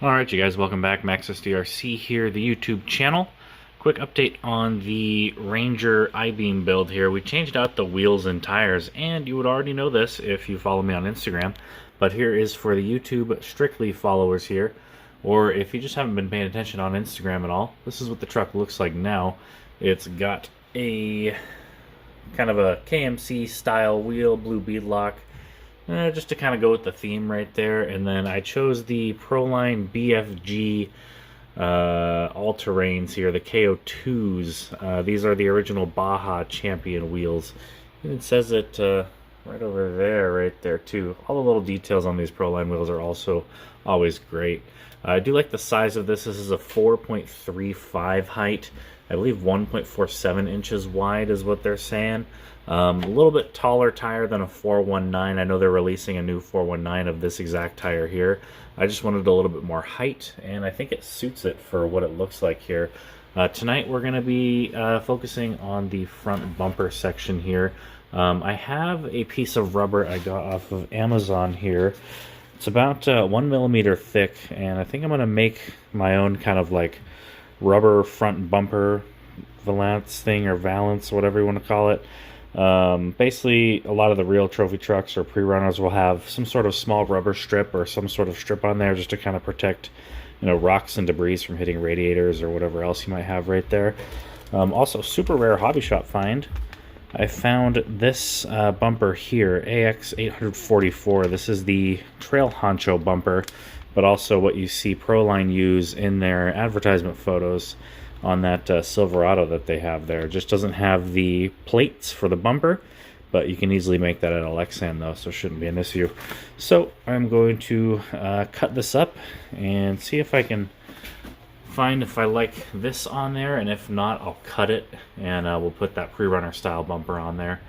Alright you guys, welcome back. MaxSDRC here, the YouTube channel. Quick update on the Ranger I-Beam build here. We changed out the wheels and tires, and you would already know this if you follow me on Instagram, but here is for the YouTube strictly followers here, or if you just haven't been paying attention on Instagram at all, this is what the truck looks like now. It's got a kind of a KMC style wheel, blue beadlock, just to kind of go with the theme right there. And then I chose the Proline BFG all-terrains here, the KO2s. These are the original Baja Champion wheels. And it says it right over there, right there too. All the little details on these Proline wheels are also always great. I do like the size of this. This is a 4.35 height. I believe 1.47 inches wide is what they're saying. A little bit taller tire than a 419. I know they're releasing a new 419 of this exact tire here. I just wanted a little bit more height, and I think it suits it for what it looks like here. Tonight we're going to be focusing on the front bumper section here. I have a piece of rubber I got off of Amazon here. It's about 1 millimeter thick, and I think I'm going to make my own kind of like rubber front bumper Valance thing, or Valance, whatever you want to call it. Basically, a lot of the real trophy trucks or pre-runners will have some sort of small rubber strip or some sort of strip on there just to kind of protect, you know, rocks and debris from hitting radiators or whatever else you might have right there. Also, super rare hobby shop find. I found this bumper here, AX844. This is the Trail Honcho bumper, but also what you see Proline use in their advertisement photos on that Silverado that they have there. It just doesn't have the plates for the bumper, but you can easily make that at a Lexan though, so it shouldn't be an issue. So I'm going to cut this up and see if I can find if I like this on there, and if not, I'll cut it and we'll put that pre-runner style bumper on there.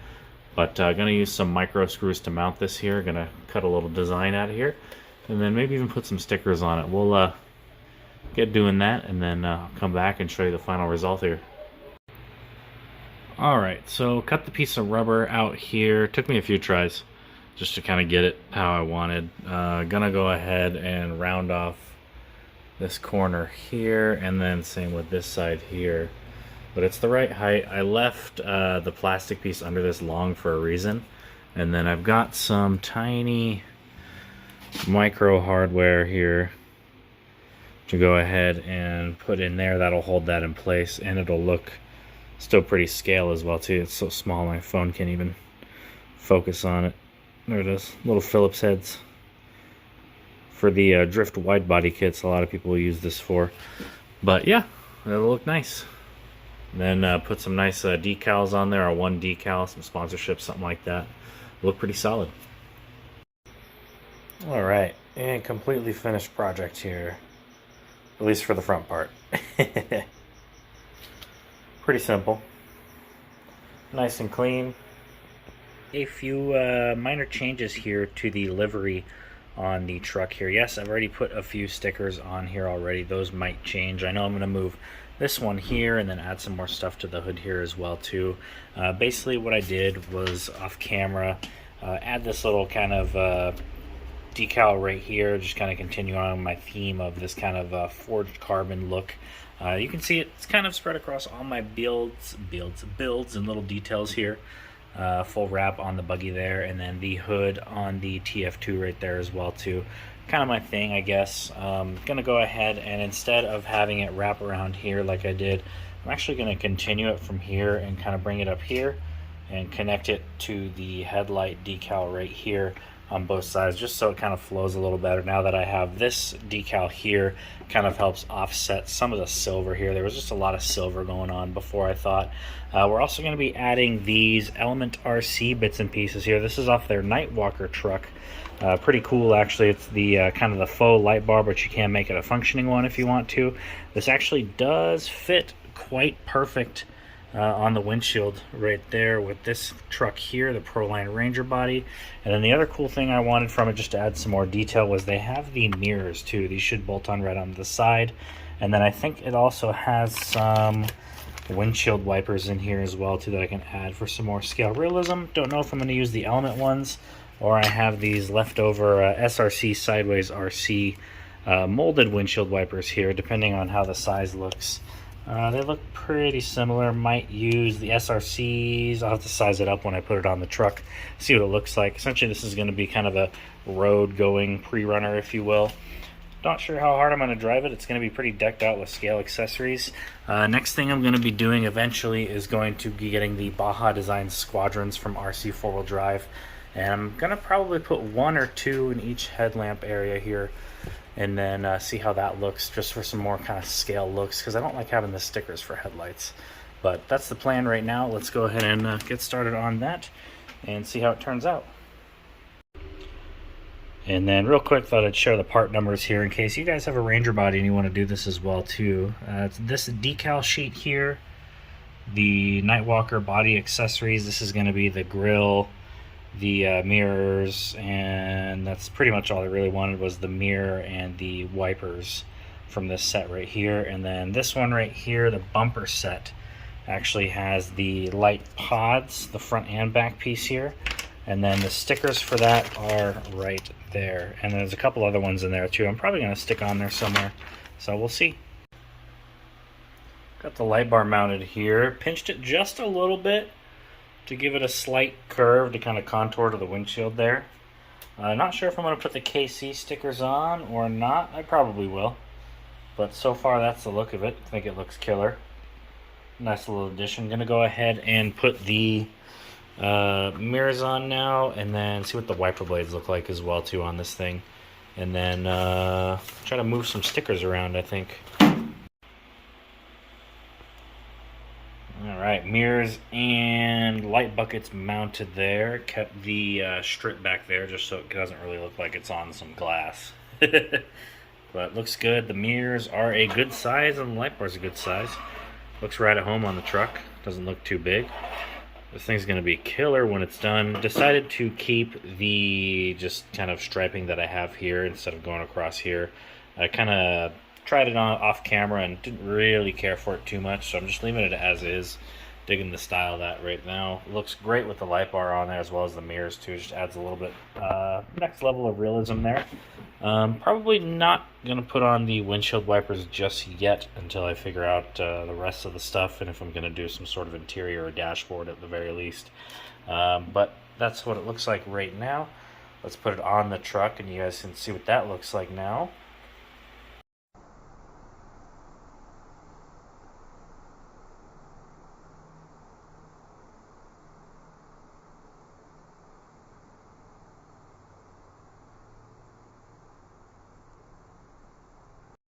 But gonna use some micro screws to mount this here. Gonna cut a little design out of here, and then maybe even put some stickers on it. We'll get doing that, and then come back and show you the final result here. Alright, so cut the piece of rubber out here. Took me a few tries just to kind of get it how I wanted. Gonna go ahead and round off this corner here, and then same with this side here. But it's the right height. I left the plastic piece under this long for a reason. And then I've got some tiny micro hardware here to go ahead and put in there. That'll hold that in place, and it'll look still pretty scale as well too. It's so small my phone can't even focus on it. There it is, little Phillips heads for the drift wide body kits. A lot of people use this for, but yeah, it'll look nice. And then put some nice decals on there, or one decal, some sponsorship, something like that. Look pretty solid. All right, and completely finished project here. At least for the front part. Pretty simple. Nice and clean. A few minor changes here to the livery on the truck here. Yes, I've already put a few stickers on here already. Those might change. I know I'm going to move this one here and then add some more stuff to the hood here as well too. Basically what I did was off camera add this little kind of decal right here, just kind of continue on my theme of this kind of forged carbon look. You can see it's kind of spread across all my builds and little details here. Full wrap on the buggy there, and then the hood on the TF2 right there as well too. Kind of my thing, I guess. Gonna go ahead, and instead of having it wrap around here like I did, I'm actually gonna continue it from here and kind of bring it up here and connect it to the headlight decal right here on both sides, just so it kind of flows a little better. Now that I have this decal here, kind of helps offset some of the silver here. There was just a lot of silver going on before, I thought. We're also going to be adding these Element RC bits and pieces here. This is off their Knightwalker truck. Pretty cool, actually. It's the kind of the faux light bar, but you can make it a functioning one if you want to. This actually does fit quite perfect on the windshield right there with this truck here, the Proline Ranger body. And then the other cool thing I wanted from it, just to add some more detail, was they have the mirrors too. These should bolt on right on the side. And then I think it also has some windshield wipers in here as well too that I can add for some more scale realism. Don't know if I'm going to use the Element ones, or I have these leftover SRC Sideways RC molded windshield wipers here, depending on how the size looks. They look pretty similar. Might use the SRCs. I'll have to size it up when I put it on the truck, see what it looks like. Essentially, this is going to be kind of a road-going pre-runner, if you will. Not sure how hard I'm going to drive it. It's going to be pretty decked out with scale accessories. Next thing I'm going to be doing eventually is going to be getting the Baja Design Squadrons from RC 4-wheel drive. And I'm going to probably put 1 or 2 in each headlamp area here, and then see how that looks, just for some more kind of scale looks, because I don't like having the stickers for headlights. But that's the plan right now. Let's go ahead and get started on that and see how it turns out. And then real quick, thought I'd share the part numbers here in case you guys have a Ranger body and you want to do this as well too. It's this decal sheet here, the Nightwalker body accessories. This is going to be the grill, the mirrors, and that's pretty much all I really wanted was the mirror and the wipers from this set right here. And then this one right here, the bumper set, actually has the light pods, the front and back piece here. And then the stickers for that are right there. And there's a couple other ones in there too. I'm probably going to stick on there somewhere, so we'll see. Got the light bar mounted here. Pinched it just a little bit to give it a slight curve to kind of contour to the windshield there. Not sure if I'm going to put the KC stickers on or not. I probably will. But so far that's the look of it. I think it looks killer. Nice little addition. Going to go ahead and put the mirrors on now, and then see what the wiper blades look like as well too on this thing, and then try to move some stickers around, I think. Alright, mirrors and light buckets mounted there. Kept the strip back there just so it doesn't really look like it's on some glass. But looks good. The mirrors are a good size and the light bar's a good size. Looks right at home on the truck. Doesn't look too big. This thing's going to be killer when it's done. Decided to keep the just kind of striping that I have here instead of going across here. I kind of tried it on off camera and didn't really care for it too much, so I'm just leaving it as is. Digging the style of that right now. Looks great with the light bar on there as well as the mirrors too. Just adds a little bit next level of realism there. Probably not going to put on the windshield wipers just yet until I figure out the rest of the stuff and if I'm going to do some sort of interior or dashboard at the very least. But that's what it looks like right now. Let's put it on the truck and you guys can see what that looks like now.